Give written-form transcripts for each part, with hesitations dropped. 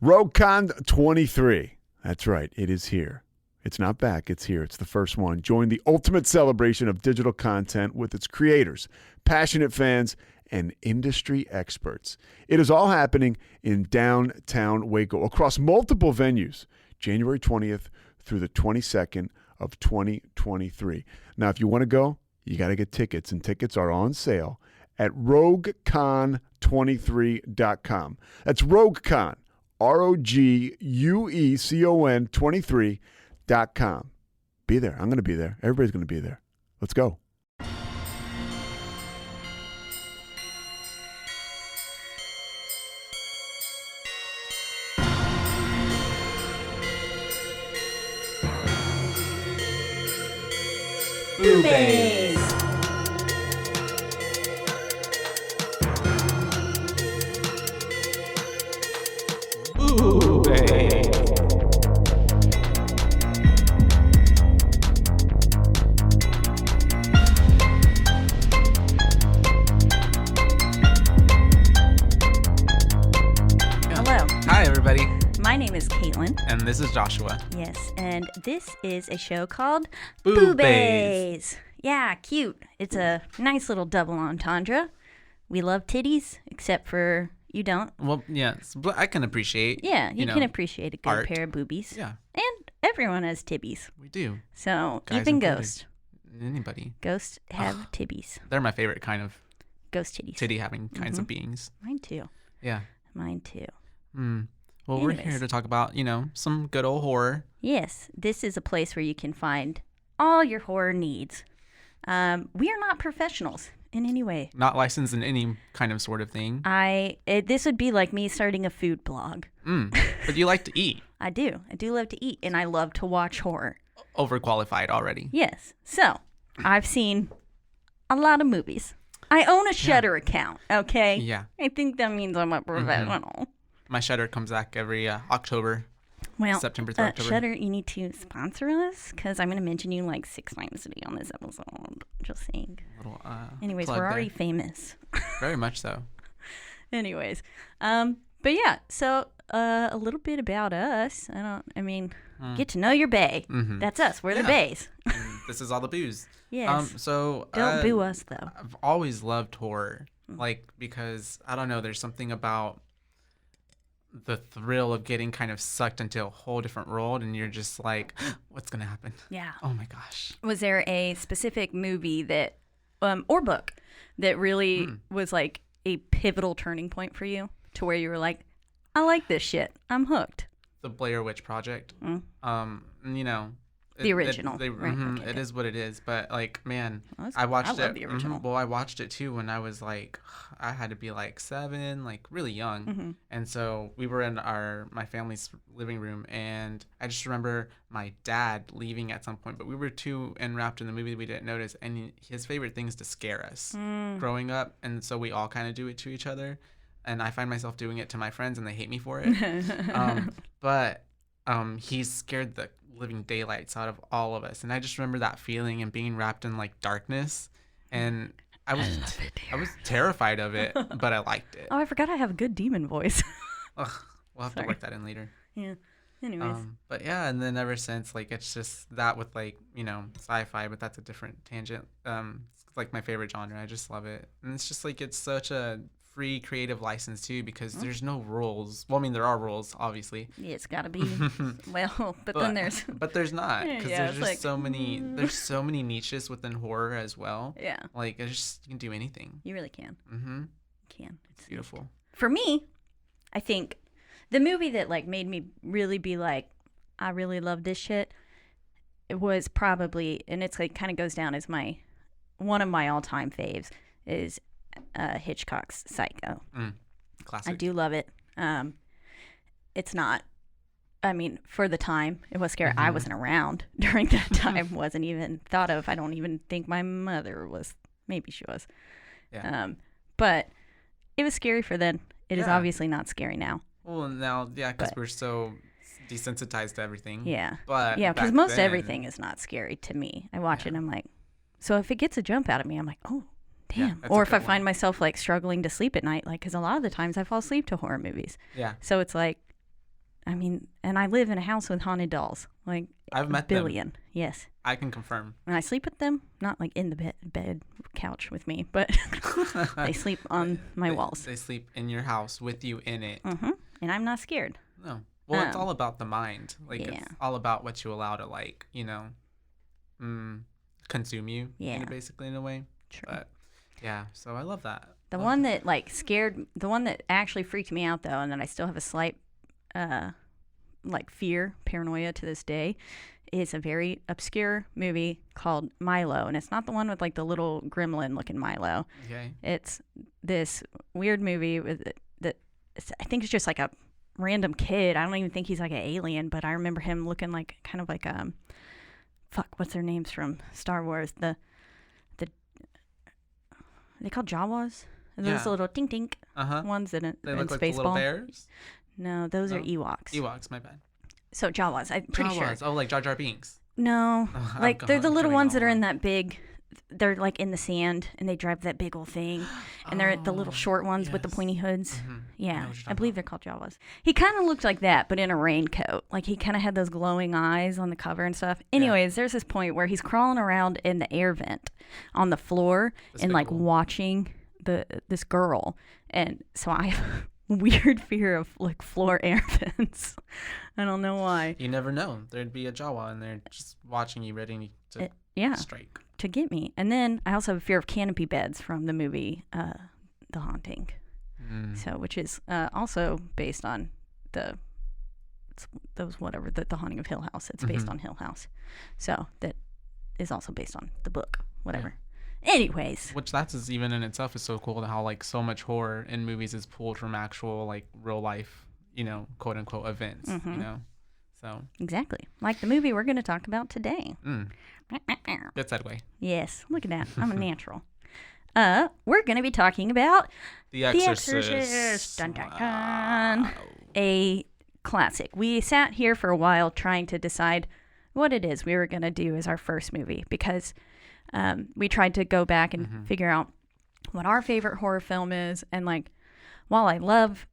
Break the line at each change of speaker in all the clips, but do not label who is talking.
RogueCon 23. That's right. It is here. It's not back. It's here. It's the first one. Join the ultimate celebration of digital content with its creators, passionate fans, and industry experts. It is all happening in downtown Waco across multiple venues, January 20th through the 22nd of 2023. Now, if you want to go, you got to get tickets, and tickets are on sale at RogueCon23.com. That's RogueCon, RogueCon 23.com. Be there. I'm going to be there. Everybody's going to be there. Let's go.
BooBaes. BooBaes.
Hello.
Hi, everybody.
My name is Caitlin.
And this is Joshua.
Yes, and this is a show called
BooBaes.
BooBaes. Yeah, cute. It's a nice little double entendre. We love titties, except for you don't.
Well, yes, but I can appreciate.
Yeah, you can appreciate a good
art.
pair of boobies.
Yeah,
And everyone has tibbies.
we do.
So
Guys
even
included.
ghosts.
Anybody.
Ghosts have tibbies.
They're my favorite kind of
Ghost titties.
titty having kinds of beings.
Mine too.
Yeah.
Mine too.
Well, we're
Anyways.
here to talk about, some good old horror.
Yes, this is a place where you can find all your horror needs. We are not professionals in any way.
Not licensed in any kind of sort of thing.
This would be like me starting a food blog.
But you like to eat.
I do. I do love to eat, and I love to watch horror.
Overqualified already.
Yes. So, I've seen a lot of movies. I own a Shudder account, okay?
Yeah.
I think that means I'm a professional.
My Shudder comes back every October.
Well,
September through October.
Shudder, you need to sponsor us, because I'm going to mention you like 6 times today on this episode. Just saying.
Little,
Anyways,
plug
we're already
there.
famous.
Very much so.
Anyways, but yeah, so a little bit about us. Get to know your bae. That's us. We're the baes.
And this is all the booze.
Yes.
So
Don't boo us though.
I've always loved horror, because I don't know, there's something about the thrill of getting kind of sucked into a whole different world, and you're just like, what's gonna happen?
Yeah.
Oh my gosh.
Was there a specific movie that, or book, that really was like a pivotal turning point for you, to where you were like, I like this shit. I'm hooked.
The Blair Witch Project.
The original,
It
right, okay.
is what it is, but man,
Well,
I watched
I
it.
love the original.
Well, I watched it too when I was I had to be 7, really young, and so we were in my family's living room, and I just remember my dad leaving at some point, but we were too enwrapped in the movie that we didn't notice, and his favorite thing is to scare us growing up, and so we all kind of do it to each other, and I find myself doing it to my friends, and they hate me for it. But he's scared the living daylights out of all of us, and I just remember that feeling and being wrapped in darkness, and I was terrified of it, but I liked it.
Oh, I forgot I have a good demon voice.
Ugh, we'll have to work that in later.
Yeah. Anyways.
But yeah, and then ever since, it's just that with sci-fi, but that's a different tangent. It's my favorite genre. I just love it, and it's just it's such a free creative license too, because there's no rules. Well, there are rules, obviously.
Yeah, it's got to be. But then there's.
But there's not, because
Yeah,
there's just so many. There's so many niches within horror as well.
Yeah.
It's just, you can do anything.
You really can.
Mm-hmm.
You can.
It's beautiful.
For me, I think the movie that made me really be I really love this shit, it was probably, and it's kind of goes down as one of my all-time faves, is Hitchcock's Psycho.
Classic.
I do love it. It's not, for the time, it was scary. I wasn't around during that time. Wasn't even thought of. I don't even think my mother was. Maybe she was.
Yeah.
But it was scary for then. It is obviously not scary now.
Well, now, because we're so desensitized to everything.
Yeah.
But
yeah, because
back
most
then,
everything is not scary to me. I watch it and I'm like, so if it gets a jump out of me, I'm like, oh, damn.
that's
Or
a
if I
good
find myself struggling to sleep at night, because a lot of the times I fall asleep to horror movies.
Yeah.
So it's I mean, and I live in a house with haunted dolls. Like,
I've met
a billion. Them. Yes.
I can confirm.
And I sleep with them, not like in the bed couch with me, but they sleep on my walls.
They sleep in your house with you in it.
Mm-hmm. And I'm not scared.
No. Well, it's all about the mind. Like,
yeah.
it's all about what you allow to, like, you know, consume you.
Yeah.
Basically, in a way.
True.
But, yeah. So I love that.
The one that, like, the one that actually freaked me out, though, and that I still have a slight, like, fear, paranoia to this day, is a very obscure movie called Milo. And it's not the one with, like, the little gremlin-looking Milo.
Okay.
It's this weird movie I think it's just, like, a random kid. I don't even think he's, like, an alien, but I remember him looking like, kind of like, what's their names from Star Wars? Are they called Jawas? Those little tink ones in
they look like
Spaceball.
the little bears?
No, those are Ewoks.
Ewoks, my bad.
So Jawas, I'm pretty sure.
Oh, like Jar Jar Binks.
No, like they're the little ones that are in that big. They're like in the sand, and they drive that big old thing, and they're the little short ones with the pointy hoods. Mm-hmm. Yeah, I believe they're called Jawas. He kind of looked like that, but in a raincoat. Like he kind of had those glowing eyes on the cover and stuff. Anyways, there's this point where he's crawling around in the air vent on the floor and like watching this girl, and so I have a weird fear of like floor air vents. I don't know why.
You never know. There'd be a Jawa in there just watching you, ready to strike.
To get me. And then I also have a fear of canopy beds from the movie The Haunting. So, which is also based on the Haunting of Hill House. It's based on Hill House. So that is also based on the book, whatever. Yeah. Anyways.
Which that's even in itself is so cool how like so much horror in movies is pulled from actual like real life, you know, quote unquote events, you know. So
exactly. Like the movie we're going to talk about today.
Good segue.
Yes. Look at that. I'm a natural. We're going to be talking about
The Exorcist.
The Exorcist. Dun, dun, dun. A classic. We sat here for a while trying to decide what it is we were going to do as our first movie because we tried to go back and figure out what our favorite horror film is. And like, while I love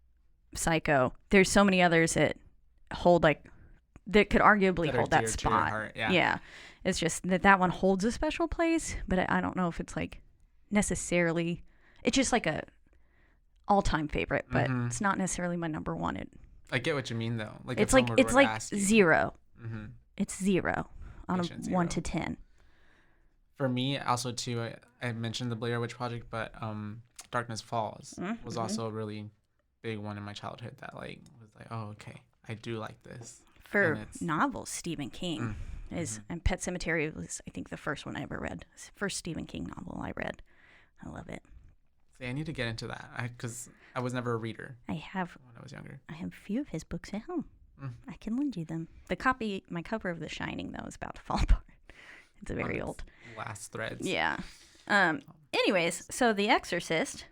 Psycho, there's so many others that hold like, that could arguably hold that spot.
Heart,
yeah. It's just that one holds a special place, but I don't know if it's like necessarily, it's just like a all-time favorite, but it's not necessarily my number one.
I get what you mean though. Like
it's like 0. It's 0 on a 1 to 10.
For me, also too, I mentioned the Blair Witch Project, but Darkness Falls was also a really big one in my childhood that like was like, oh okay, I do like this.
For novels, Stephen King and Pet Sematary was, I think, the first one I ever read. It's the first Stephen King novel I read. I love it.
See, I need to get into that because I was never a reader.
I have
when I was younger.
I have a few of his books at home. I can lend you them. My cover of The Shining though is about to fall apart. It's very old.
Last threads.
Yeah. Anyways, so The Exorcist,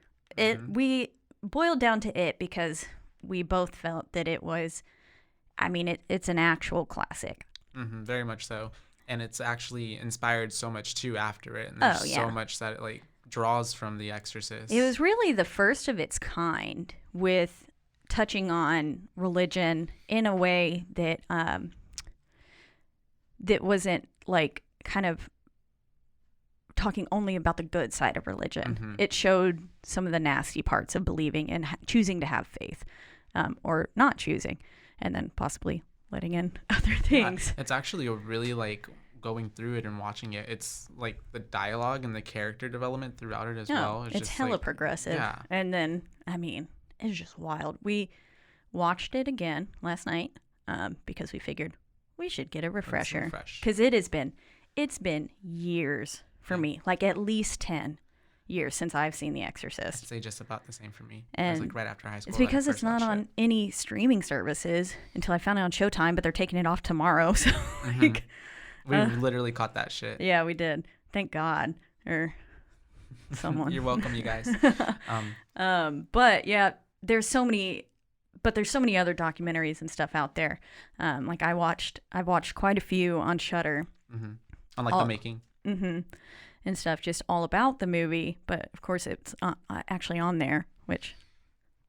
we boiled down to it because we both felt that it was. I mean, it's an actual classic.
Very much so. And it's actually inspired so much, too, after it. And there's so much that it, like, draws from The Exorcist.
It was really the first of its kind with touching on religion in a way that that wasn't, like, kind of talking only about the good side of religion. It showed some of the nasty parts of believing and choosing to have faith or not choosing. And then possibly letting in other things.
It's actually a really like going through it and watching it. It's like the dialogue and the character development throughout it as well.
It's just hella like, progressive. Yeah. And then, I mean, it's just wild. We watched it again last night because we figured we should get a refresher. Because it's been years for me, like at least 10 years since I've seen The Exorcist.
I'd say just about the same for me.
And
it was like right after high school.
It's because it's not on any streaming services until I found it on Showtime, but they're taking it off tomorrow. So like,
we literally caught that shit.
Yeah, we did. Thank God. Or someone.
You're welcome, you guys.
But yeah, there's so many other documentaries and stuff out there. Like I watched quite a few on Shudder.
On like The Making.
And stuff, just all about the movie, but of course it's actually on there, which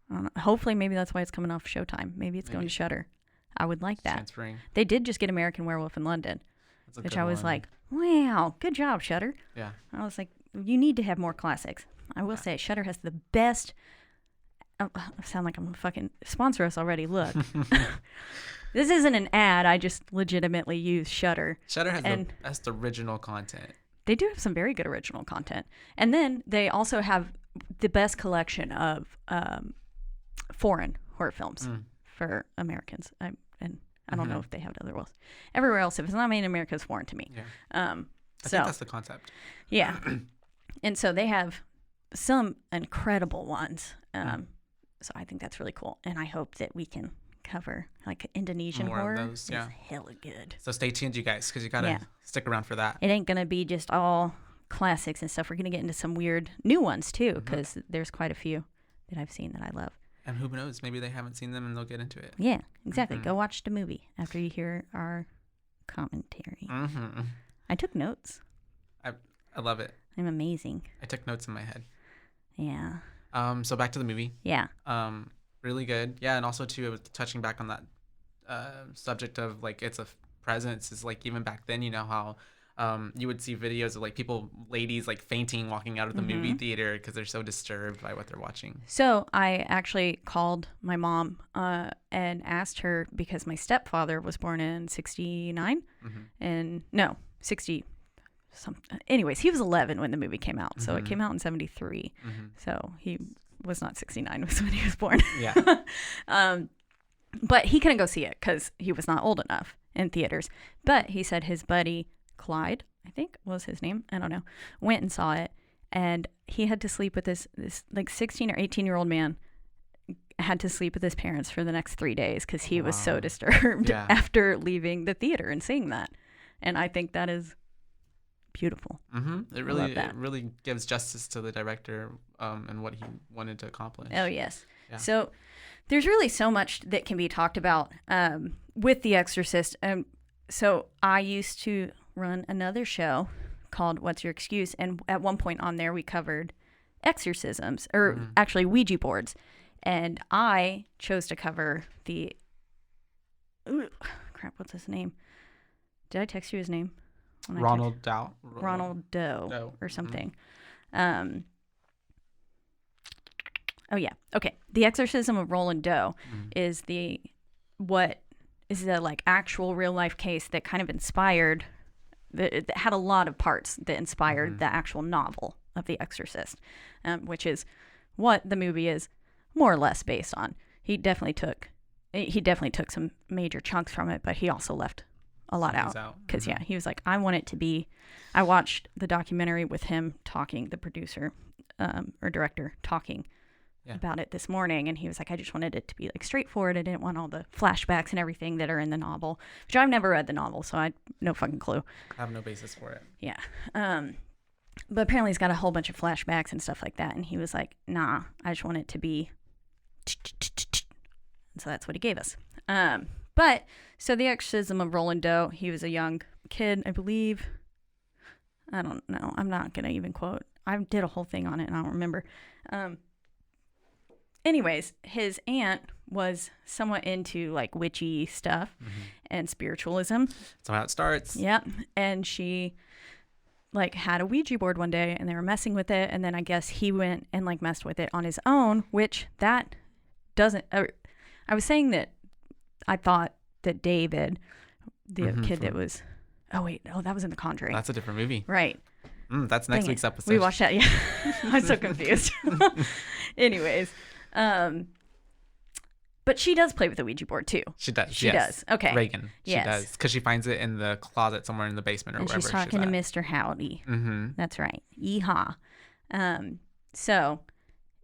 I don't know, hopefully maybe that's why it's coming off Showtime. Maybe it's going to Shudder. I would like that.
Transferring.
They did just get American Werewolf in London,
That's a
which
good
I was
one.
like, wow, good job, Shudder.
Yeah.
I was like, you need to have more classics. I will say, Shudder has the best. I sound like I'm fucking sponsor us already. Look, this isn't an ad. I just legitimately use Shudder.
Shudder has the best original content.
They do have some very good original content, and then they also have the best collection of foreign horror films for Americans. I don't know if they have it otherwise. Everywhere else, if it's not made in America, it's foreign to me.
Yeah.
I
think that's the concept.
Yeah. And so they have some incredible ones. So I think that's really cool. And I hope that we can cover like Indonesian
More
horror.
of those, yeah.
It's hella good.
So stay tuned, you guys, because you got to stick around for that.
It ain't going to be just all classics and stuff. We're going to get into some weird new ones too, because there's quite a few that I've seen that I love.
And who knows? Maybe they haven't seen them and they'll get into it.
Yeah, exactly. Go watch the movie after you hear our commentary. I took notes.
I love it.
I'm amazing.
I took notes in my head.
Yeah.
So back to the movie.
Yeah.
Really good. Yeah, and also too, touching back on that subject of like it's a presence is like even back then, you know how you would see videos of like ladies like fainting walking out of the movie theater because they're so disturbed by what they're watching.
So I actually called my mom and asked her because my stepfather was born in 69 and no 60 anyways, he was 11 when the movie came out, so it came out in 73. So he was not 69 was when he was born.
Yeah.
But he couldn't go see it because he was not old enough in theaters. But he said his buddy Clyde, I think was his name, I don't know, went and saw it, and he had to sleep with this like 16 or 18-year-old man had to sleep with his parents for the next 3 days because he was so disturbed after leaving the theater and seeing that. And I think that is beautiful.
It really gives justice to the director and what he wanted to accomplish.
Oh yes. Yeah. So there's really so much that can be talked about with The Exorcist. So I used to run another show called What's Your Excuse, and at one point on there we covered exorcisms, or actually Ouija boards, and I chose to cover the what's his name? Did I text you his name?
Ronald Doe
or something. Oh yeah. Okay. The Exorcism of Roland Doe is the like actual real life case that kind of inspired that had a lot of parts that inspired the actual novel of The Exorcist, which is what the movie is more or less based on. He definitely took some major chunks from it, but he also left a lot out because he was like, I want it to be. I watched the documentary with him talking, the producer or director talking about it this morning, and he was like, I just wanted it to be like straightforward. I didn't want all the flashbacks and everything that are in the novel, which I've never read the novel, so I had no fucking clue.
I have no basis for it.
Yeah. But apparently he's got a whole bunch of flashbacks and stuff like that, and he was like, nah, I just want it to be. And so that's what he gave us. But so The Exorcism of Roland Doe, he was a young kid, I believe. I don't know. I'm not going to even quote. I did a whole thing on it and I don't remember. Anyways, his aunt was somewhat into like witchy stuff and spiritualism.
That's how it starts.
Yep. And she like had a Ouija board one day and they were messing with it. And then I guess he went and like messed with it on his own, which that doesn't, I was saying that I thought that David, the kid that was, that was in The Conjuring.
That's a different movie.
Right.
That's next week's episode.
We watched that, yeah. I'm so confused. Anyways. But she does play with the Ouija board too.
She does.
She does. Okay.
Reagan. She does. Because she finds it in the closet somewhere in the basement or wherever
she's talking to Mr. Howdy. That's right. Yeehaw. So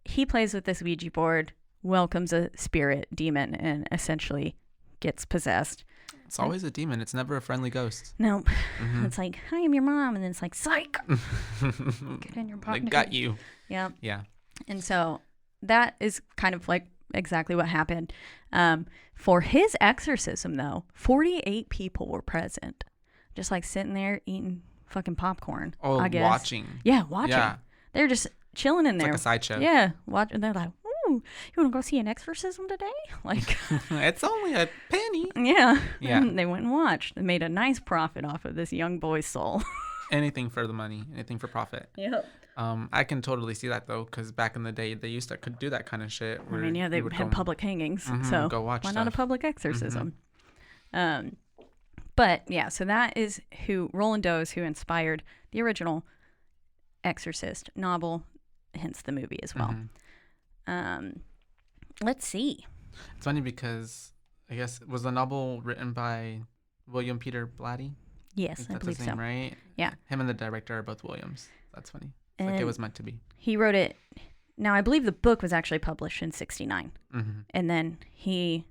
he plays with this Ouija board, welcomes a spirit demon, and essentially gets possessed.
It's always a demon. It's never a friendly ghost.
Nope. It's like, I am your mom. And then it's like, psych. Get in your pocket.
They got you.
Yeah.
Yeah.
And so that is kind of like exactly what happened. For his exorcism, though, 48 people were present. Just like sitting there eating fucking popcorn. I guess.
Watching.
Yeah, watching. Yeah. They're just chilling in there.
It's like a sideshow.
Yeah. Watching. They're like, ooh, you want to go see an exorcism today? Like,
It's only a penny.
yeah.
Yeah.
And they went and watched. They made a nice profit off of this young boy's soul.
Anything for the money, anything for profit.
Yep.
I can totally see that though, because back in the day they used to could do that kind of shit.
I mean, yeah, they had public hangings, so
go watch
why not a
stuff.
public exorcism? But yeah, so that is who Roland Doe is who inspired the original Exorcist novel, hence the movie as well. Let's see.
It's funny because I guess was the novel written by William Peter Blatty?
Yes, I
That's
believe
his
so.
name, right?
Yeah.
Him and the director are both Williams. That's funny. It's like
And
it was meant to be.
he wrote it. Now, I believe the book was actually published in '69, and then he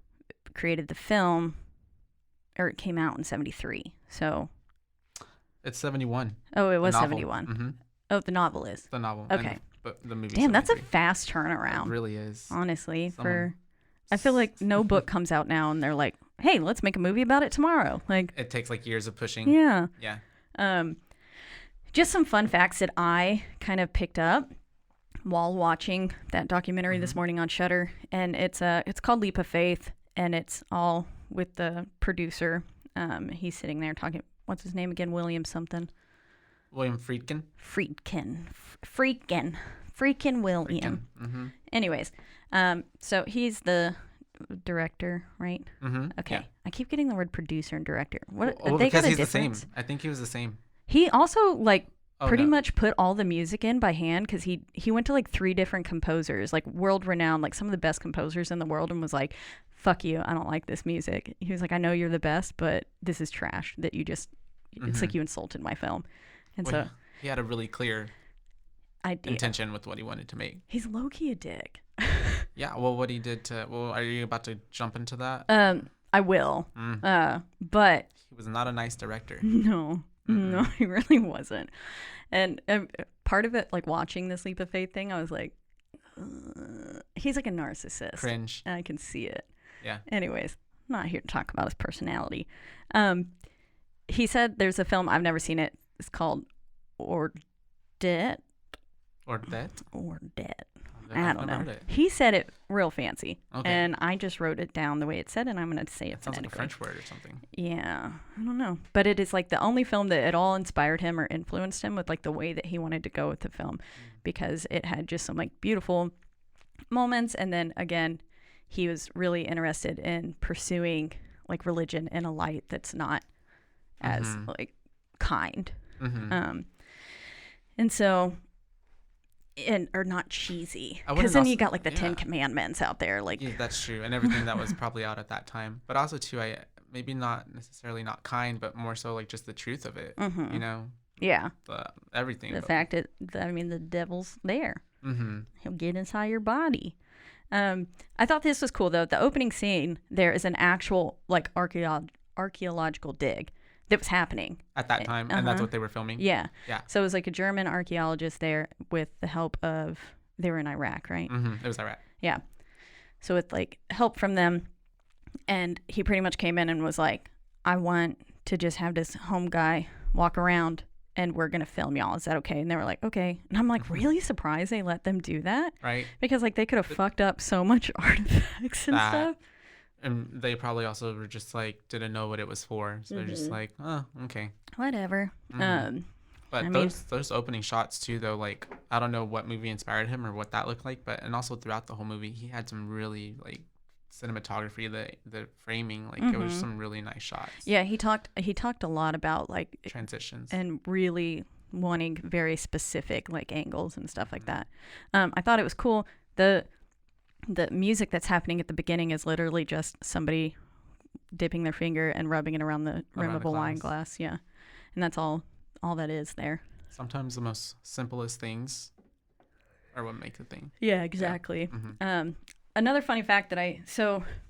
created the film, or it came out in '73. So,
It's 71.
oh, it was
novel.
'71. Oh, the novel is.
The novel.
Okay.
But the movie.
Damn, that's a
73.
fast
It
turnaround.
really is.
Honestly,
Someone-
I feel like no book comes out now and they're like, hey, let's make a movie about it tomorrow. Like,
It takes like years of pushing.
yeah.
Yeah.
Just some fun facts that I kind of picked up while watching that documentary this morning on Shudder, and it's called Leap of Faith, and it's all with the producer. He's sitting there talking. What's his name again? William something.
William Friedkin.
Freakin' William.
Mm-hmm.
Anyways, so he's the director, right?
Mm-hmm.
Okay.
Yeah.
I keep getting the word producer and director. What?
Well,
they
because
got a
he's the
difference?
same. I think he was the same.
He also
Oh,
pretty
no.
much put all the music in by hand because he went to like 3 different composers, like world renowned, like some of the best composers in the world, and was like, "Fuck you, I don't like this music." He was like, "I know you're the best, but this is trash that you just." It's like you insulted my film, and
Well,
so
he had a really clear
idea.
intention with what he wanted to make.
He's low key a dick.
Yeah. Well, what he did to. Well, are you about to jump into that?
I will, but
He was not a nice director.
no, he really wasn't. And part of it, like watching this Leap of Faith thing, I was like, he's like a narcissist.
Cringe.
And I can see it.
Yeah.
Anyways, I'm not here to talk about his personality. He said there's a film, I've never seen it. It's called Or Dead.
Or that.
Or Dead.
I've
I don't
never
know.
heard it.
He said it real fancy.
Okay.
And I just wrote it down the way it said, and I'm going to say it
It sounds like a
phonetically.
French word or something.
Yeah, I don't know. But it is like the only film that at all inspired him or influenced him with like the way that he wanted to go with the film, because it had just some like beautiful moments. And then again, he was really interested in pursuing like religion in a light that's not as like kind. And so, or not cheesy,
I wouldn't
because then
also-
you got like the
yeah.
10 Commandments out there, like
Yeah, that's true, and everything that was probably out at that time. But also too, I maybe not necessarily not kind, but more so like just the truth of it. You know,
yeah,
everything.
the fact that I mean the devil's there.
Mm-hmm.
He'll get inside your body. I thought this was cool though. The opening scene there is an actual like archaeological dig that was happening
At that time, and that's what they were filming.
Yeah.
Yeah.
So it was like a German archaeologist there with the help of, they were in Iraq, right?
It was Iraq.
Yeah. So with like help from them, and he pretty much came in and was like, I want to just have this home guy walk around and we're going to film y'all. Is that okay? And they were like, okay. And I'm like really surprised they let them do that.
Right.
Because like they could have fucked up so much artifacts and stuff.
And they probably also were just like didn't know what it was for, so they're just like, oh, okay.
Whatever.
But
I
those opening shots too, though, like I don't know what movie inspired him or what that looked like, but and also throughout the whole movie, he had some really like cinematography, the framing, like it was some really nice shots.
Yeah, he talked a lot about like
Transitions.
and really wanting very specific like angles and stuff like that. I thought it was cool. The music that's happening at the beginning is literally just somebody dipping their finger and rubbing it around the rim of a wine glass. Yeah, and that's all that is there.
Sometimes the most simplest things are what make the thing.
Yeah, exactly. Another funny fact that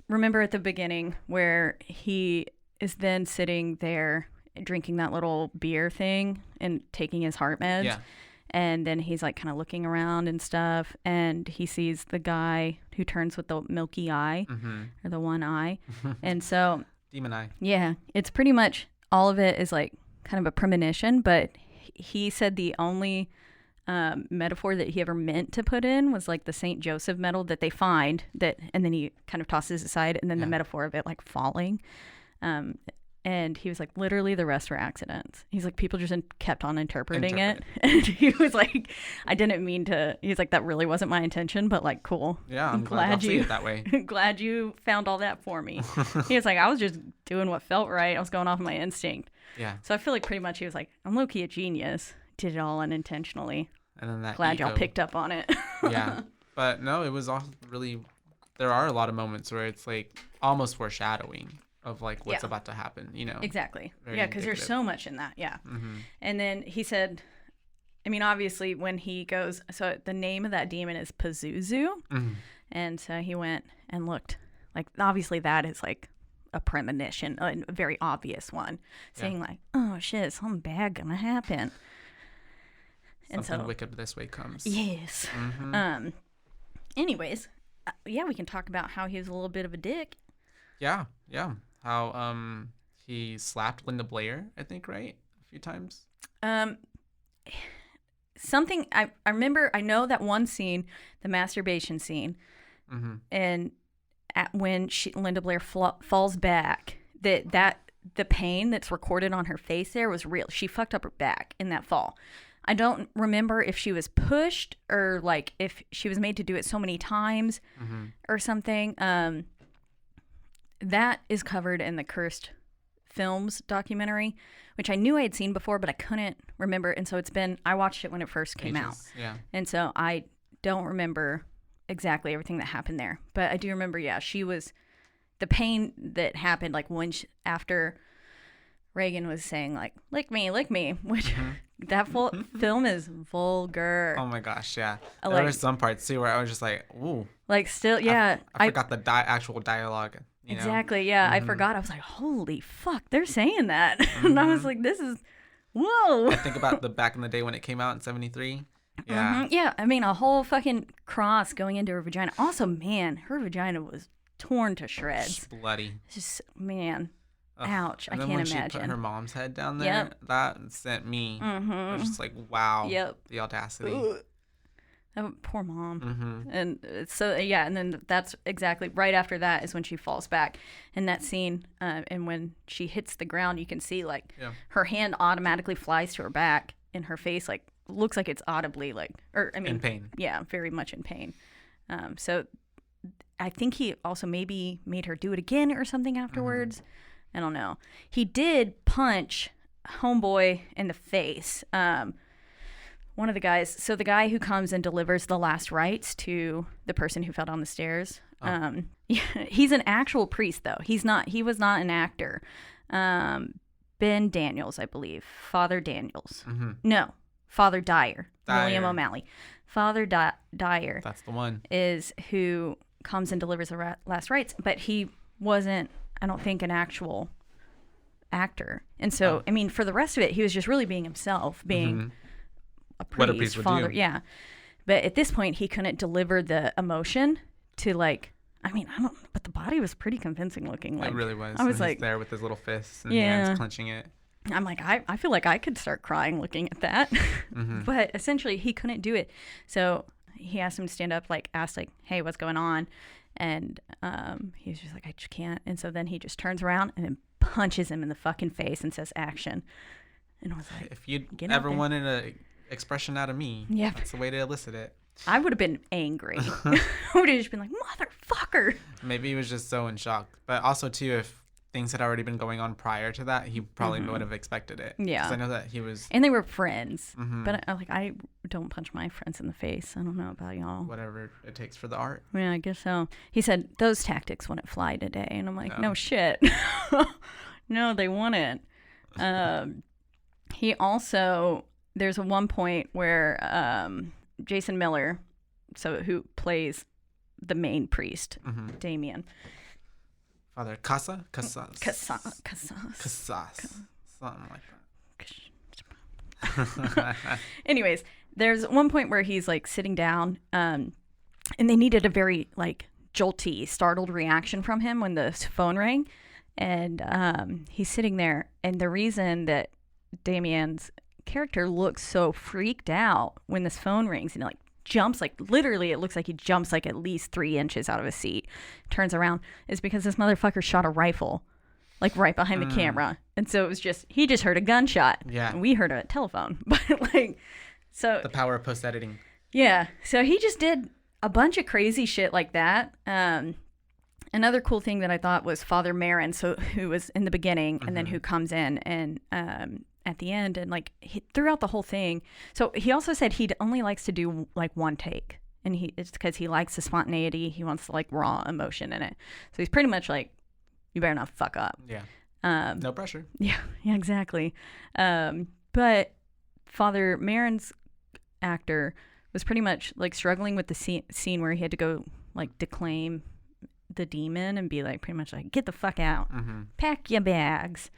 remember at the beginning where he is then sitting there drinking that little beer thing and taking his heart meds.
Yeah.
And then he's like kind of looking around and stuff, and he sees the guy who turns with the milky eye or the one eye. And so
Demon eye.
yeah, it's pretty much all of it is like kind of a premonition, but he said the only metaphor that he ever meant to put in was like the Saint Joseph medal that they find that, and then he kind of tosses it aside, and then the metaphor of it like falling. And he was like, literally the rest were accidents. He's like, people just kept on interpreting it. And he was like, I didn't mean to. He's like, that really wasn't my intention, but like, cool.
Yeah, I'm glad you see it that way.
Glad you found all that for me. He was like, I was just doing what felt right. I was going off of my instinct.
Yeah.
So I feel like pretty much he was like, I'm low-key a genius. Did it all unintentionally.
And then that
glad
ego.
y'all picked up on it.
Yeah. But no, it was all really, there are a lot of moments where it's like almost foreshadowing of like what's about to happen, you know?
Exactly.
Very
yeah, because there's so much in that. Yeah. And then he said, I mean, obviously when he goes, so the name of that demon is Pazuzu. And so he went and looked, like, obviously that is like a premonition, a very obvious one, saying like, oh shit, something bad gonna happen.
Something wicked this way comes.
Yes. Anyways, yeah, we can talk about how he was a little bit of a dick.
Yeah. How he slapped Linda Blair, I think, right? A few times.
Something I remember. I know that one scene, the masturbation scene, and when Linda Blair falls back, that the pain that's recorded on her face there was real. She fucked up her back in that fall. I don't remember if she was pushed or like if she was made to do it so many times or something. That is covered in the Cursed Films documentary, which I knew I had seen before, but I couldn't remember. And so I watched it when it first came out.
Yeah.
And so I don't remember exactly everything that happened there. But I do remember, the pain that happened, like after Reagan was saying, like, lick me, which that film is vulgar.
Oh my gosh, yeah. There were some parts too where I was just like, ooh.
Like, still, yeah.
I forgot the actual dialogue.
Exactly, yeah. I forgot. I was like, holy fuck, they're saying that. And I was like, this is, whoa.
I think about the back in the day when it came out in 73. Yeah.
Yeah, I mean, a whole fucking cross going into her vagina. Also, man, her vagina was torn to shreds.
Bloody.
Just, man. Ouch. I can't
when
imagine.
She put her mom's head down there, that sent me. I was just like, wow. The audacity.
Oh, poor mom. And so, yeah, and then that's exactly right after that is when she falls back. In that scene, and when she hits the ground, you can see, like, her hand automatically flies to her back, and her face, like, looks like it's audibly, like, in
pain.
Yeah, very much in pain. So I think he also maybe made her do it again or something afterwards. I don't know. He did punch Homeboy in the face. One of the guys, so the guy who comes and delivers the last rites to the person who fell down the stairs. He's an actual priest though. He was not an actor. Ben Daniels, I believe. Father Daniels. No, Father Dyer. William O'Malley. Father Dyer.
That's the one.
Is who comes and delivers the last rites, but he wasn't, I don't think, an actual actor. And so, I mean, for the rest of it, he was just really being himself, being a priest,
what a priest would
father.
do.
Yeah. But at this point, he couldn't deliver the emotion to, like, I mean, I don't, but the body was pretty convincing looking. Like,
it really was.
I was like,
he's there with his little fists and hands clenching it.
I'm like, I feel like I could start crying looking at that. But essentially, he couldn't do it. So he asked him to stand up, like, asked, like, hey, what's going on? And he was just like, I just can't. And so then he just turns around and then punches him in the fucking face and says action. And I was like,
if you ever wanted an expression out of me, that's the way to elicit it.
I would have been angry. I would have just been like, motherfucker.
Maybe he was just so in shock. But also, too, if things had already been going on prior to that, he probably would have expected it.
Yeah.
Because I know that he was...
And they were friends. But I don't punch my friends in the face. I don't know about y'all.
Whatever it takes for the art.
Yeah, I guess so. He said, those tactics wouldn't fly today. And I'm like, no shit. No, they wouldn't. He also... There's one point where Jason Miller, who plays the main priest, Damien...
Father Casas?
Casas.
Something like that.
Anyways, there's one point where he's like sitting down, and they needed a very like jolty, startled reaction from him when the phone rang. And he's sitting there, and the reason that Damien's character looks so freaked out when this phone rings, and like jumps, like literally it looks like he jumps like at least 3 inches out of his seat, turns around, is because this motherfucker shot a rifle like right behind the camera. And so it was just, he just heard a gunshot.
Yeah.
And we heard a telephone. But like, so.
The power of post editing.
Yeah. So he just did a bunch of crazy shit like that. Another cool thing that I thought was Father Marin, so who was in the beginning and then who comes in and at the end, and like throughout the whole thing. So he also said he only likes to do like one take, and it's because he likes the spontaneity. He wants the like raw emotion in it. So he's pretty much like, you better not fuck up.
Yeah. No pressure.
Yeah, exactly. But Father Marin's actor was pretty much like struggling with the scene where he had to go like declaim the demon and be like pretty much like, get the fuck out, pack your bags.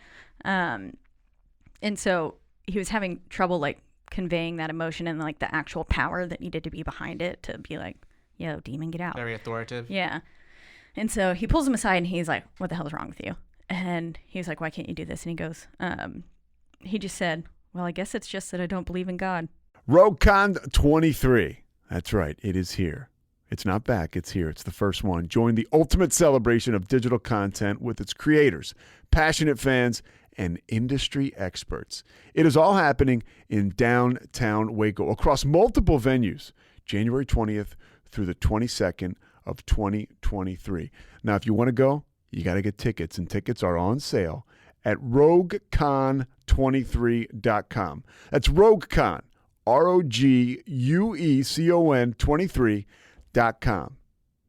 And so he was having trouble like conveying that emotion and like the actual power that needed to be behind it to be like, yo, demon, get out.
Very authoritative.
Yeah. And so he pulls him aside and he's like, what the hell is wrong with you? And he's like, why can't you do this? And he goes, he just said, well, I guess it's just that I don't believe in God.
RogueCon 23. That's right. It is here. It's not back. It's here. It's the first one. Join the ultimate celebration of digital content with its creators, passionate fans, and industry experts. It is all happening in downtown Waco across multiple venues, January 20th through the 22nd of 2023. Now, if you want to go, you got to get tickets, and tickets are on sale at RogueCon23.com. That's RogueCon, RogueCon 23.com.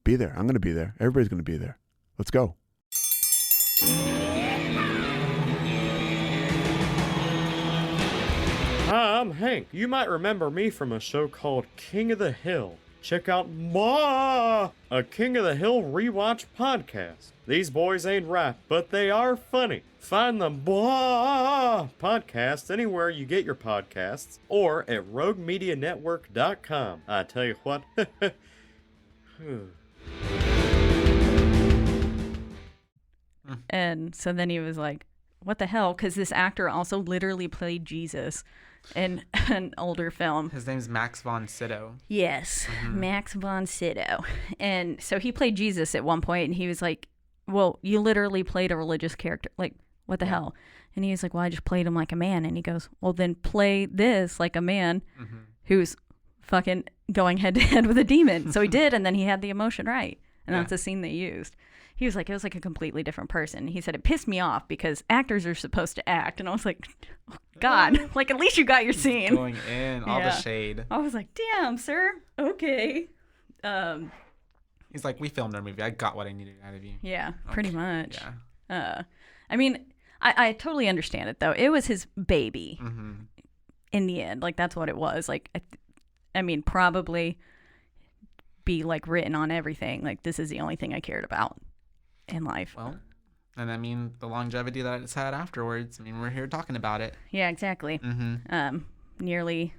Be there. I'm going to be there. Everybody's going to be there. Let's go.
Hi, I'm Hank. You might remember me from a show called King of the Hill. Check out a King of the Hill rewatch podcast. These boys ain't rap, but they are funny. Find the podcast anywhere you get your podcasts or at roguemedianetwork.com. I tell you what.
And so then he was like, what the hell? Because this actor also literally played Jesus in an older film.
His name's Max von Sydow.
Yes, Max von Sydow. And so he played Jesus at one point, and he was like, well, you literally played a religious character. Like, what the hell? And he was like, well, I just played him like a man. And he goes, well, then play this like a man who's fucking going head to head with a demon. So he did, and then he had the emotion right. And that's the scene they used. He was like, it was like a completely different person. He said, it pissed me off because actors are supposed to act. And I was like, oh, God, like at least you got your scene.
Going in, all the shade.
I was like, damn, sir. Okay.
He's like, we filmed our movie. I got what I needed out of you.
Yeah, pretty much.
Yeah.
I mean, I totally understand it, though. It was his baby in the end. Like, that's what it was. Like, I mean, probably be like written on everything. Like, this is the only thing I cared about in life.
Well, and I mean, the longevity that it's had afterwards. I mean, we're here talking about it.
Yeah, exactly. Nearly,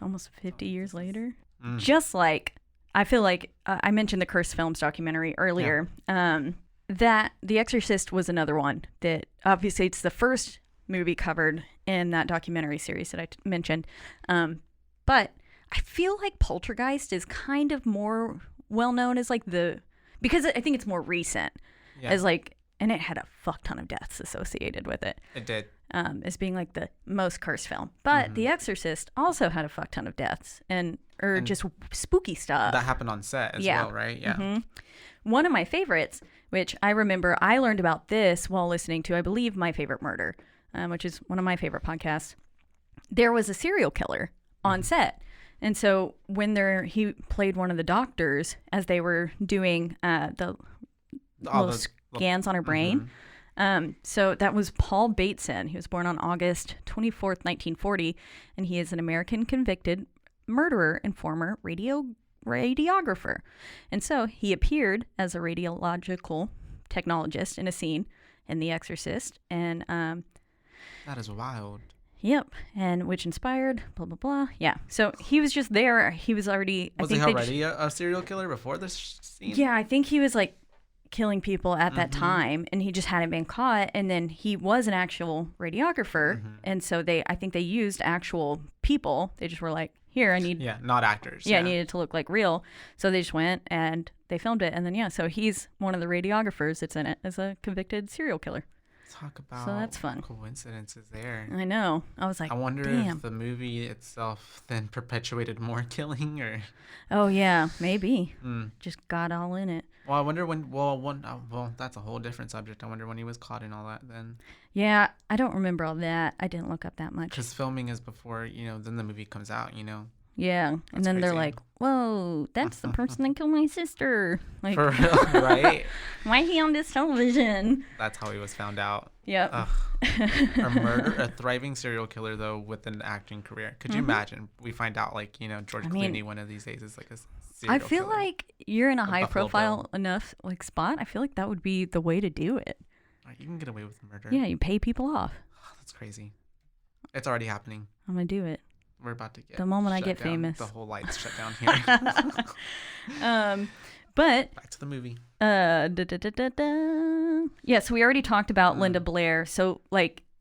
almost 50 years later? Just like, I feel like I mentioned the Cursed Films documentary earlier. Yeah. That The Exorcist was another one that obviously it's the first movie covered in that documentary series that I mentioned. But I feel like Poltergeist is kind of more well known as like because I think it's more recent as like, and it had a fuck ton of deaths associated with it.
It did.
As being like the most cursed film. But The Exorcist also had a fuck ton of deaths and just spooky stuff.
That happened on set as well, right? Yeah.
One of my favorites, which I remember I learned about this while listening to, I believe, My Favorite Murder, which is one of my favorite podcasts. There was a serial killer on set. And so when he played one of the doctors as they were doing the scans on her brain. So that was Paul Bateson. He was born on August 24th, 1940, and he is an American convicted murderer and former radiographer. And so he appeared as a radiological technologist in a scene in The Exorcist. And
that is wild.
Yep, and which inspired blah blah blah. Yeah, so he was just there. He was already.
Was he already a serial killer before this scene?
Yeah, I think he was like killing people at that time, and he just hadn't been caught. And then he was an actual radiographer, and so I think they used actual people. They just were like, here, I need
not actors.
I needed to look like real, so they just went and they filmed it. And then so he's one of the radiographers that's in it as a convicted serial killer.
Talk about
so that's fun.
Coincidences there.
I know. I was like,
I wonder
damn.
if the movie itself then perpetuated more killing, or
oh yeah, maybe just got all in it.
Well, I wonder when. Well, that's a whole different subject. I wonder when he was caught and all that. Then.
Yeah, I don't remember all that. I didn't look up that much.
Because filming is before, then the movie comes out.
Yeah, and then they're like, "Whoa, that's the person that killed my sister." Like,
for real, right?
Why is he on this television?
That's how he was found out.
Yep.
A thriving serial killer though with an acting career. Could you imagine? We find out George Clooney one of these days is like a serial
I feel
killer.
like you're in a high
Buffalo
profile
Bill.
enough spot. I feel like that would be the way to do it.
You can get away with murder.
Yeah, you pay people off.
That's crazy. It's already happening.
I'm gonna do it.
We're about to get
the moment I
shut
get
down.
famous.
The whole lights shut down here.
But
back to the movie.
Yeah, so we already talked about Linda Blair. So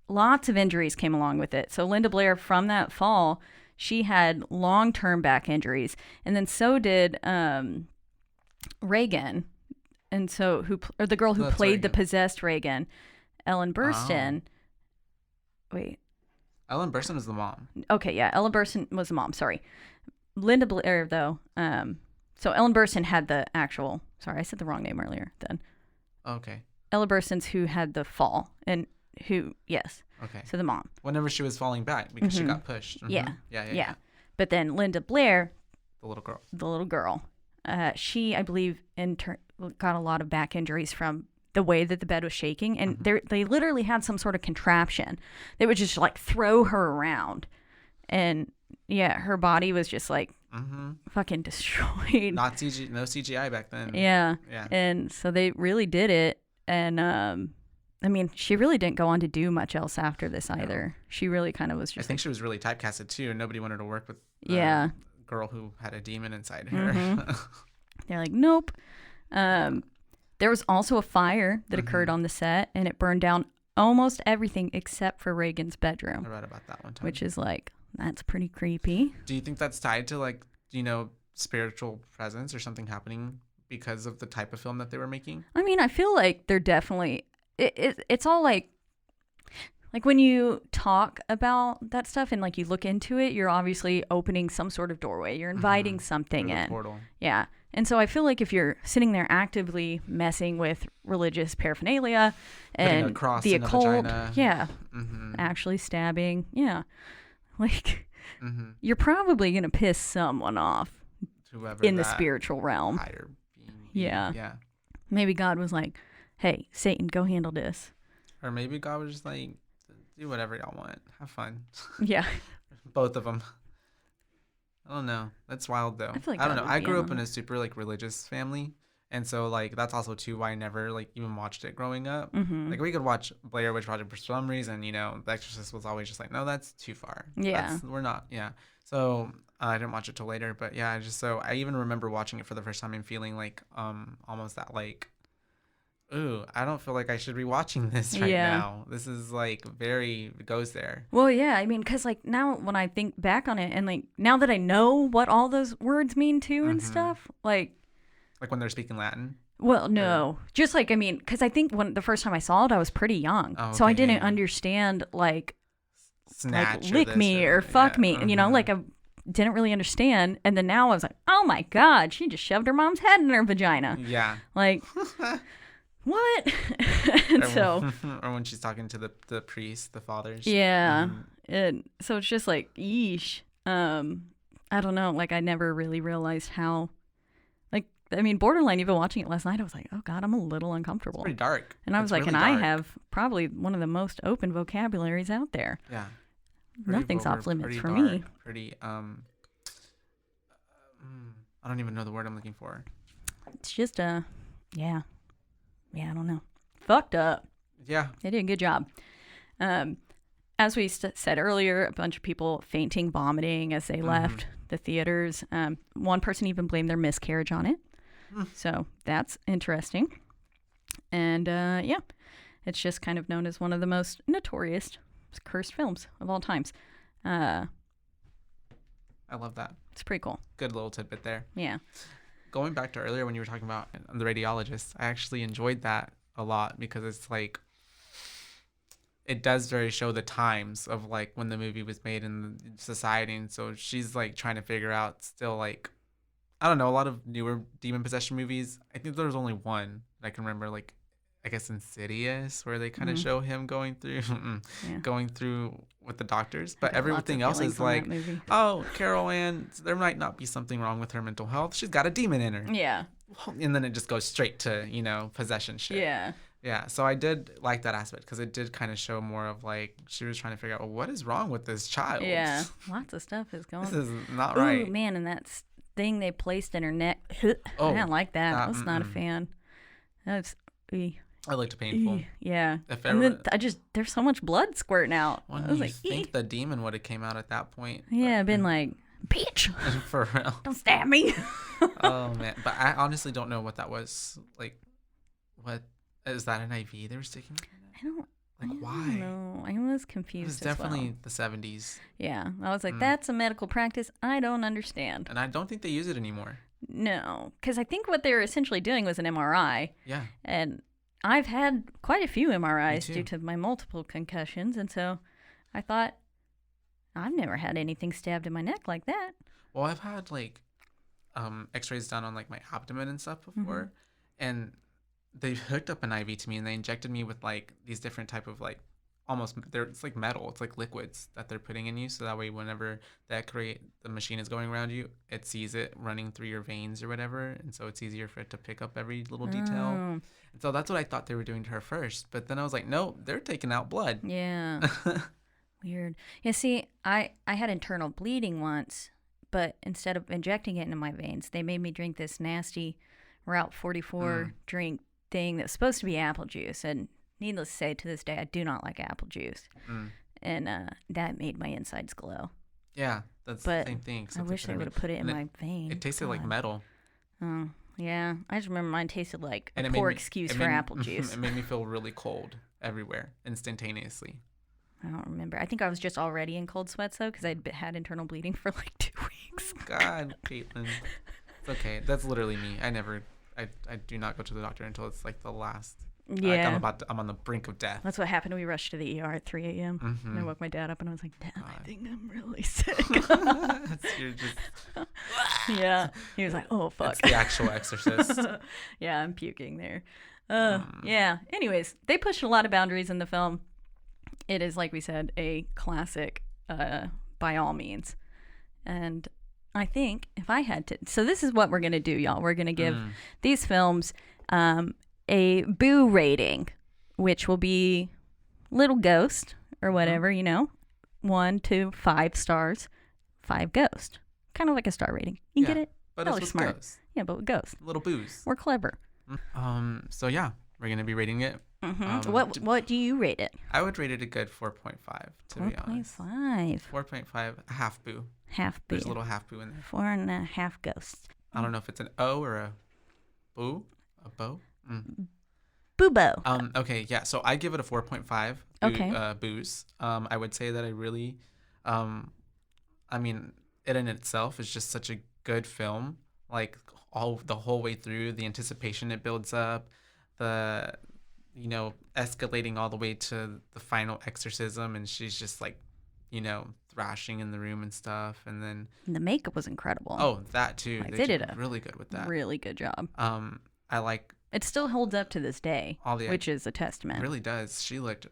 lots of injuries came along with it. So Linda Blair, from that fall, she had long-term back injuries, and then so did Reagan, and so the girl who played
Reagan.
the possessed Reagan, Ellen Burstyn. Wait.
Ellen Burstyn was the mom.
Okay, yeah, Ellen Burstyn was the mom. Sorry, Linda Blair though. So Ellen Burstyn had the actual. Sorry, I said the wrong name earlier. Then.
Okay.
Ellen Burstyn's who had the fall and who yes.
Okay.
So the mom.
Whenever she was falling back because she got pushed.
Yeah.
Yeah.
But then Linda Blair,
The little
girl, she I believe got a lot of back injuries from the way that the bed was shaking, and they literally had some sort of contraption that would just throw her around, and her body was just fucking destroyed.
no CGI back then.
Yeah.
Yeah.
And so they really did it, and I mean, she really didn't go on to do much else after this either. No. She really kind of was just.
I think she was really typecasted too, and nobody wanted to work with.
Yeah.
Girl who had a demon inside her.
They're like, nope. There was also a fire that occurred on the set, and it burned down almost everything except for Reagan's bedroom.
I read about that one time.
Which is that's pretty creepy.
Do you think that's tied to spiritual presence or something happening because of the type of film that they were making?
I mean, I feel like they're definitely. It's all like when you talk about that stuff and you look into it, you're obviously opening some sort of doorway. You're inviting something in.
Portal.
Yeah. And so I feel like if you're sitting there actively messing with religious paraphernalia and the occult, actually stabbing, you're probably going to piss someone off.
Whoever
in the spiritual realm.
Higher being.
Yeah. Maybe God was like, hey, Satan, go handle this.
Or maybe God was just like, do whatever y'all want. Have fun.
Yeah.
Both of them. I don't know. That's wild though. I don't know. I grew up in a super religious family. And so that's also too why I never even watched it growing up. We could watch Blair Witch Project for some reason, The Exorcist was always just no, that's too far.
Yeah.
We're not, So I didn't watch it till later, but yeah, I even remember watching it for the first time and feeling almost that ooh, I don't feel like I should be watching this right now. This is very goes there.
Well, yeah, I mean, because now when I think back on it and now that I know what all those words mean too and stuff, when
they're speaking Latin?
Well, no. Just I mean, because I think when the first time I saw it, I was pretty young. Oh, okay, so I didn't understand
snatch
lick me or fuck me. And, I didn't really understand. And then now I was like, oh my God, she just shoved her mom's head in her vagina.
Yeah.
What? And so,
or when she's talking to the priest, the fathers.
Yeah. And so it's just yeesh. I don't know. I never really realized how, I mean, borderline, even watching it last night, I was like, oh God, I'm a little uncomfortable.
It's pretty dark.
And I was
really
and
dark.
I have probably one of the most open vocabularies out there.
Yeah.
Nothing's off limits for
dark,
me.
Pretty, I don't even know the word I'm looking for.
It's just yeah, I don't know. Fucked up.
Yeah.
They did a good job. As we said earlier, a bunch of people fainting, vomiting as they left the theaters. One person even blamed their miscarriage on it. So that's interesting. And yeah, it's just kind of known as one of the most notorious cursed films of all times.
I love that.
It's pretty cool.
Good little tidbit there.
Yeah.
Going back to earlier when you were talking about the radiologist, I actually enjoyed that a lot because it's like, it does very show the times of like when the movie was made in society. And so she's like trying to figure out still like, I don't know, a lot of newer demon possession movies. I think there's only one that I can remember, like, I guess Insidious, where they kind of show him going through with the doctors. But everything else is like, oh, Carol Ann, there might not be something wrong with her mental health. She's got a demon in her.
Yeah.
And then it just goes straight to, possession shit.
Yeah.
Yeah. So I did like that aspect because it did kind of show more of like, she was trying to figure out, well, what is wrong with this child?
Yeah. Lots of stuff is going on.
This is not right.
Oh, man. And that thing they placed in her neck. I didn't like that. I was not a fan. That's.
I looked painful.
Yeah. And then there's so much blood squirting out.
Well,
I was
you
like,
think the demon would have came out at that point.
Yeah, been like, bitch.
For real.
Don't stab me.
Oh, man. But I honestly don't know what that was. Like, what? Is that an IV they were sticking?
I don't
why?
know. I was confused.
It was definitely the 70s.
Yeah. I was like, that's a medical practice I don't understand.
And I don't think they use it anymore.
No. Because I think what they were essentially doing was an MRI.
Yeah.
And I've had quite a few MRIs due to my multiple concussions. And so I thought, I've never had anything stabbed in my neck like that.
Well, I've had like x-rays done on like my abdomen and stuff before. And they hooked up an IV to me and they injected me with like these different type of like it's like metal. It's like liquids that they're putting in you. So that way, whenever the machine is going around you, it sees it running through your veins or whatever. And so it's easier for it to pick up every little detail. And so that's what I thought they were doing to her first. But then I was like, no, they're taking out blood.
Yeah. Weird. Yeah, see, I had internal bleeding once, but instead of injecting it into my veins, they made me drink this nasty Route 44 drink thing that's supposed to be apple juice. And needless to say, to this day, I do not like apple juice. And that made my insides glow.
Yeah, that's the same thing.
I wish they would have put it in my vein.
It tasted like metal.
Oh, yeah. I just remember mine tasted like a poor excuse for apple juice.
It made me feel really cold everywhere, instantaneously.
I don't remember. I think I was just already in cold sweats, though, because I'd had internal bleeding for like 2 weeks.
God, Caitlin. It's okay. That's literally me. I do not go to the doctor until it's like the last.
Yeah.
Like I'm on the brink of death.
That's what happened. We rushed to the ER at 3 a.m. And I woke my dad up and I was like, Dad, I think I'm really sick.
You're just...
Yeah. He was like, oh, fuck.
It's the actual Exorcist.
Yeah, I'm puking there. Yeah. Anyways, they pushed a lot of boundaries in the film. It is, like we said, a classic by all means. And I think if I had to... So this is what we're going to do, y'all. We're going to give these films... a boo rating, which will be little ghost or whatever, 1 to 5 stars, 5 ghost. Kind of like a star rating. You get it?
But
Probably
it's
smart.
Ghost.
Yeah, but with ghost.
Little boos.
We're clever.
So yeah, we're gonna be rating it.
What do you rate it?
I would rate it a good 4.5, to be honest.
4.5.
4.5, a half boo.
Half boo.
There's a little half boo in there.
4.5 ghosts.
I don't know if it's an O or a boo. A bow.
Boobo.
Okay, yeah. So I give it a 4.5.
Okay.
Boos. I would say that I really, it in itself is just such a good film. Like the whole way through, the anticipation it builds up, the, escalating all the way to the final exorcism, and she's just like, thrashing in the room and stuff, and then
the makeup was incredible.
Oh, that too.
They did a
really good with that.
Really good job.
I like.
It still holds up to this day, which is a testament.
It really does. She looked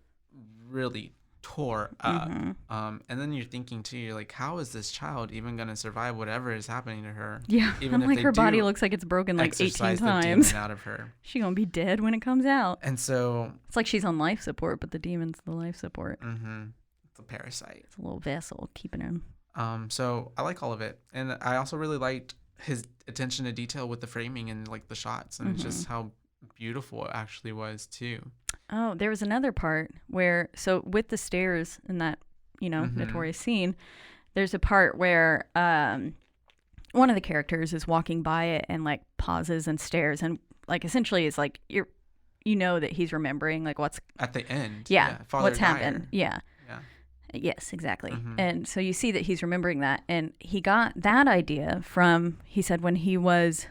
really tore up. And then you're thinking too, you're like, how is this child even going to survive whatever is happening to her?
Yeah,
even
I'm like, her body looks like it's broken like 18 times.
Out of her.
She's going to be dead when it comes out.
And so
it's like she's on life support, but the demon's the life support.
It's a parasite.
It's a little vessel keeping him.
So I like all of it. And I also really liked his attention to detail with the framing and like the shots and just how beautiful it actually was too.
Oh, there was another part where, so with the stairs in that, notorious scene, there's a part where one of the characters is walking by it and like pauses and stares and like essentially is like, you're you know that he's remembering like what's
at the end.
Yeah,
Father
what's
Dyer.
happened. Yeah.
Yeah.
Yes, exactly.
Mm-hmm.
And so you see that he's remembering that. And he got that idea from, he said, when he was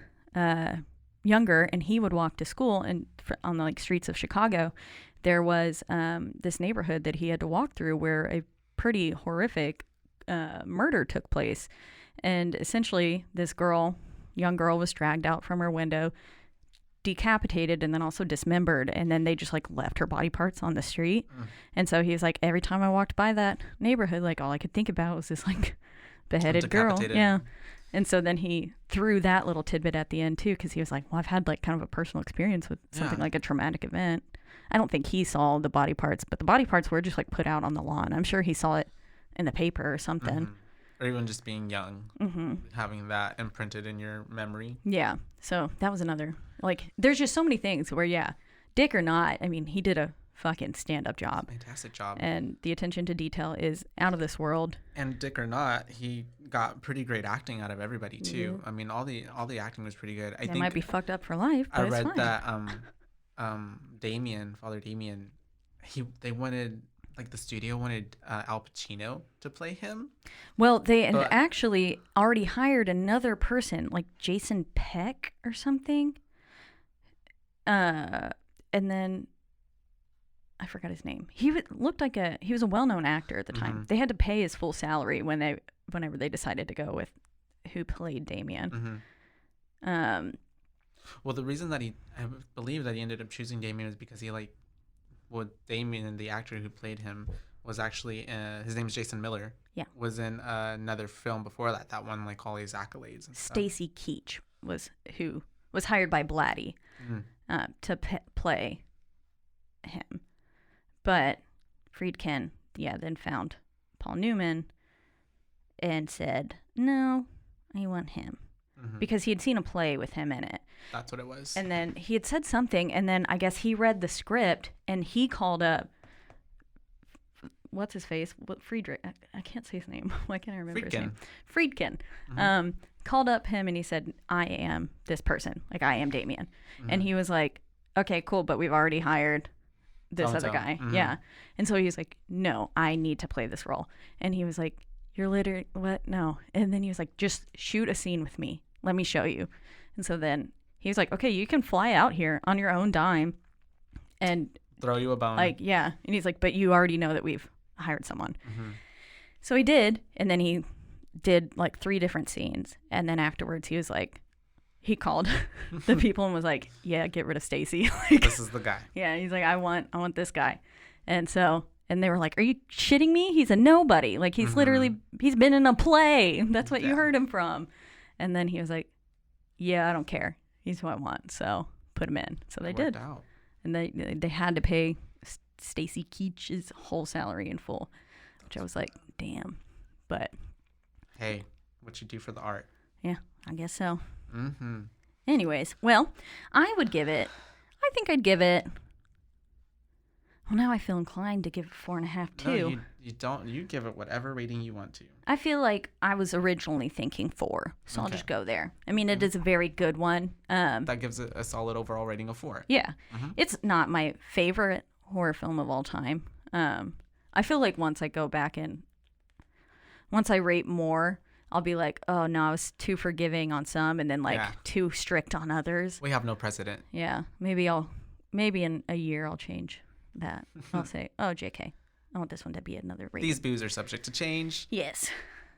younger and he would walk to school and on the like streets of Chicago, there was this neighborhood that he had to walk through where a pretty horrific murder took place. And essentially this young girl was dragged out from her window, decapitated, and then also dismembered, and then they just like left her body parts on the street. And so he was like, every time I walked by that neighborhood, like all I could think about was this like beheaded girl. Yeah. And so then he threw that little tidbit at the end too, because he was like, well, I've had like kind of a personal experience with something like a traumatic event. I don't think he saw the body parts, but the body parts were just like put out on the lawn. I'm sure he saw it in the paper or something.
Or even just being young, having that imprinted in your memory.
Yeah. So that was another, like, there's just so many things where, yeah, dick or not, I mean, he did a fucking stand-up job.
Fantastic job.
And the attention to detail is out of this world.
And dick or not, he got pretty great acting out of everybody too. I mean, all the acting was pretty good. I think
might be fucked up for life, but
I
it's
read
fine.
that Father Damien, they wanted, like, the studio wanted Al Pacino to play him.
Well, they had actually already hired another person, like Jason Peck or something. And then I forgot his name. He looked like he was a well-known actor at the time. They had to pay his full salary whenever they decided to go with who played Damien.
Well, the reason that I believe that he ended up choosing Damien is because he Damien, the actor who played him, was actually his name is Jason Miller. Yeah, was in another film before that won like all these accolades.
Stacy Keach was who was hired by Blatty to play him, but Friedkin then found Paul Newman and said, no, I want him. Because he had seen a play with him in it.
That's what it was.
And then he had said something, and then I guess he read the script, and he called up, what's his face? Friedrich. I can't say his name. Why can't I remember his name? Friedkin. Called up him, and he said, I am this person. Like, I am Damien. And he was like, okay, cool, but we've already hired this other guy. Yeah. And so he was like, no, I need to play this role. And he was like, you're literally, what? No. And then he was like, just shoot a scene with me. Let me show you. And so then he was like, okay, you can fly out here on your own dime and
throw you a bone.
Like, yeah. And he's like, but you already know that we've hired someone. So he did. And then he did like 3 different scenes. And then afterwards he was like, he called the people and was like, yeah, get rid of Stacy. Like,
this is the guy.
Yeah. He's like, I want this guy. And so, and they were like, are you shitting me? He's a nobody. Like, he's literally, he's been in a play. That's what you heard him from. And then he was like, yeah, I don't care. He's who I want. So put him in. So they did. Out. And they had to pay Stacy Keach's whole salary in full, which I was like, damn. But
hey, what you do for the art.
Yeah, I guess so. Anyways, well, I think I'd give it, well, now I feel inclined to give it 4.5 too.
No, you don't. You give it whatever rating you want to.
I feel like I was originally thinking 4, so I'll just go there. I mean, it is a very good one.
That gives it a solid overall rating of 4.
Yeah. It's not my favorite horror film of all time. I feel like once I go back and once I rate more, I'll be like, oh, no, I was too forgiving on some and then like too strict on others.
We have no precedent.
Yeah. Maybe in a year I'll change that. I'll say, oh, JK, I want this one to be another rating.
These boos are subject to change.
Yes.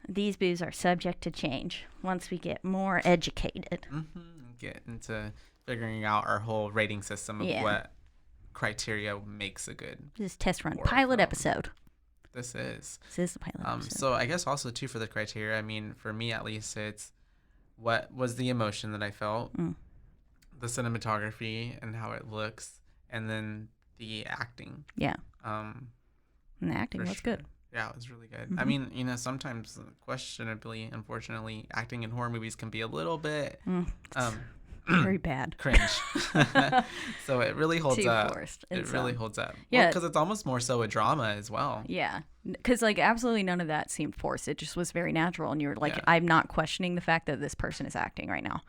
These boos are subject to change once we get more educated.
Get into figuring out our whole rating system of what criteria makes a good
This is test run pilot episode.
This is
the pilot episode.
So I guess also too for the criteria, I mean, for me at least, it's what was the emotion that I felt, the cinematography and how it looks, and then the acting.
Yeah. And the acting was good.
Yeah, it was really good. I mean, sometimes questionably, unfortunately, acting in horror movies can be a little bit
very bad.
Cringe. So it really holds
Too
up.
Forced.
It really holds up.
Yeah.
Because it's almost more so a drama as well.
Yeah. Because like absolutely none of that seemed forced. It just was very natural. And you were like, I'm not questioning the fact that this person is acting right now.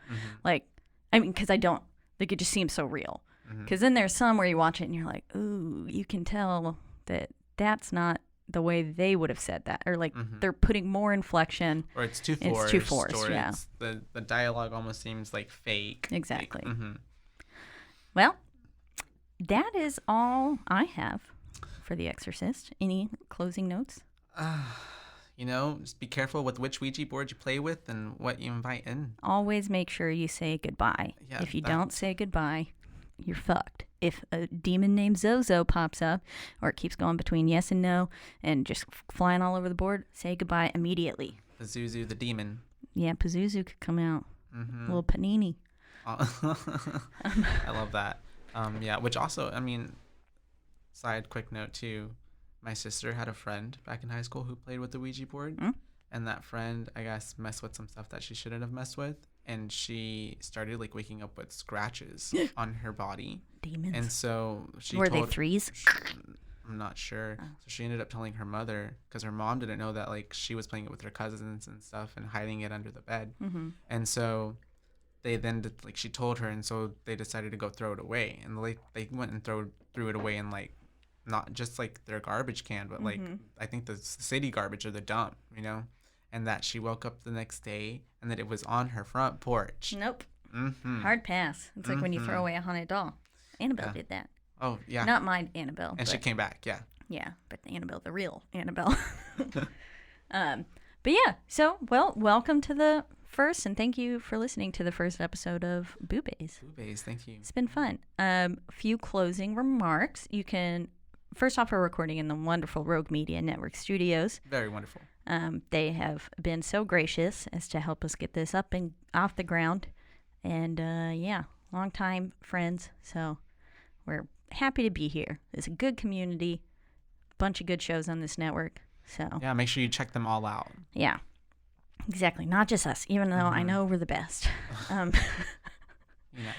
Like, I mean, because I don't, like, it just seems so real. Because then there's some where you watch it and you're like, ooh, you can tell that that's not the way they would have said that, or like they're putting more inflection,
or it's too forced.
Or yeah.
The dialogue almost seems like fake.
Exactly.
Like,
Well, that is all I have for The Exorcist. Any closing notes?
Just be careful with which Ouija board you play with and what you invite in.
Always make sure you say goodbye.
Yeah,
if you don't say goodbye, you're fucked. If a demon named Zozo pops up, or it keeps going between yes and no and just flying all over the board, say goodbye immediately.
Pazuzu the demon.
Yeah, Pazuzu could come out. Little panini.
I love that. Which also, side quick note too, my sister had a friend back in high school who played with the Ouija board, and that friend, I guess, messed with some stuff that she shouldn't have messed with, and she started like waking up with scratches on her body.
Demons.
And so she
Were they threes?
I'm not sure. So she ended up telling her mother, because her mom didn't know that like she was playing it with her cousins and stuff and hiding it under the bed. And so they then she told her, and so they decided to go throw it away, and they went and threw it away in like not just like their garbage can, but like I think the city garbage or the dump, and that she woke up the next day and that it was on her front porch.
Nope. Hard pass. It's like when you throw away a haunted doll. Annabelle did that.
Oh yeah.
Not my Annabelle.
And she came back. Yeah.
Yeah, but the Annabelle, the real Annabelle. But yeah, so welcome to the first, and thank you for listening to the first episode of BooBaes.
BooBaes, thank you.
It's been fun. A few closing remarks. You can, first off, we're recording in the wonderful Rogue Media Network studios.
Very wonderful.
They have been so gracious as to help us get this up and off the ground. And longtime friends. So we're happy to be here. It's a good community, bunch of good shows on this network. So
yeah, make sure you check them all out.
Yeah, exactly. Not just us, even though I know we're the best.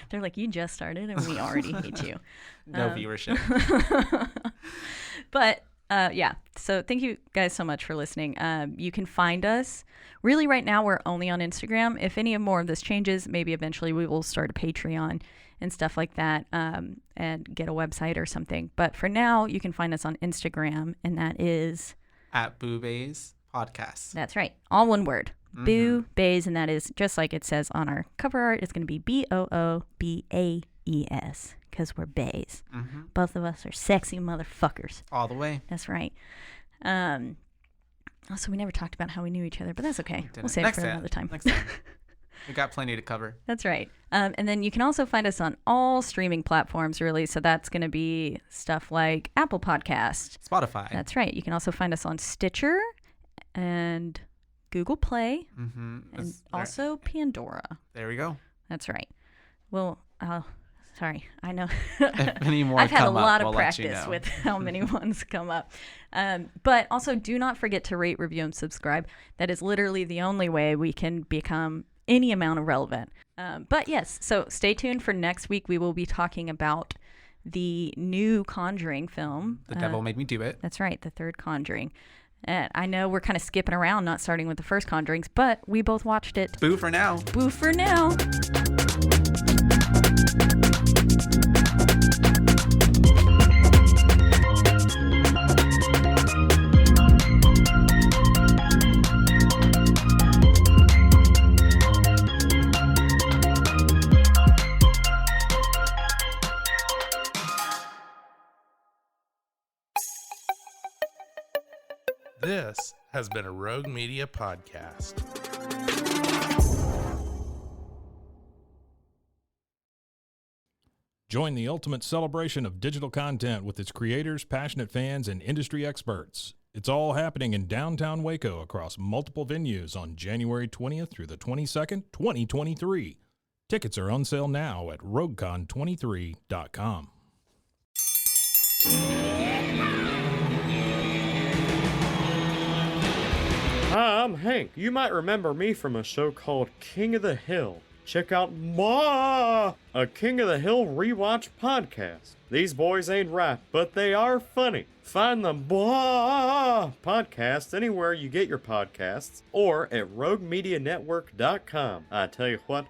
They're like, you just started and we already hate you.
No viewership.
But so thank you guys so much for listening. You can find us. Really, right now, we're only on Instagram. If any more of this changes, maybe eventually we will start a Patreon and stuff like that, and get a website or something. But for now, you can find us on Instagram, and that is
at BooBaes Podcast.
That's right. All one word. BooBaes, and that is just like it says on our cover art. It's going to be BOOBAES, because we're baes. Both of us are sexy motherfuckers.
All the way.
That's right. Also, we never talked about how we knew each other, but that's okay. We'll save it for another time.
Next time. We got plenty to cover.
That's right. And then you can also find us on all streaming platforms, really. So that's going to be stuff like Apple Podcast.
Spotify.
That's right. You can also find us on Stitcher and Google Play, and also Pandora.
There we go.
That's right. Well, sorry, I know.
If any more
I've had a
come
lot
up,
of
we'll let you
practice
know.
with how many ones come up. But also, do not forget to rate, review, and subscribe. That is literally the only way we can become any amount of relevant. But yes, so stay tuned for next week. We will be talking about the new Conjuring film.
The Devil Made Me Do It.
That's right, the third Conjuring. I know we're kind of skipping around, not starting with the first Conjurings, but we both watched it.
Boo for now.
Boo for now.
This has been a Rogue Media podcast.
Join the ultimate celebration of digital content with its creators, passionate fans, and industry experts. It's all happening in downtown Waco across multiple venues on January 20th through the 22nd, 2023. Tickets are on sale now at roguecon23.com.
Hi, I'm Hank. You might remember me from a show called King of the Hill. Check out a King of the Hill rewatch podcast. These boys ain't rap, but they are funny. Find the podcast anywhere you get your podcasts or at roguemedianetwork.com. I tell you what.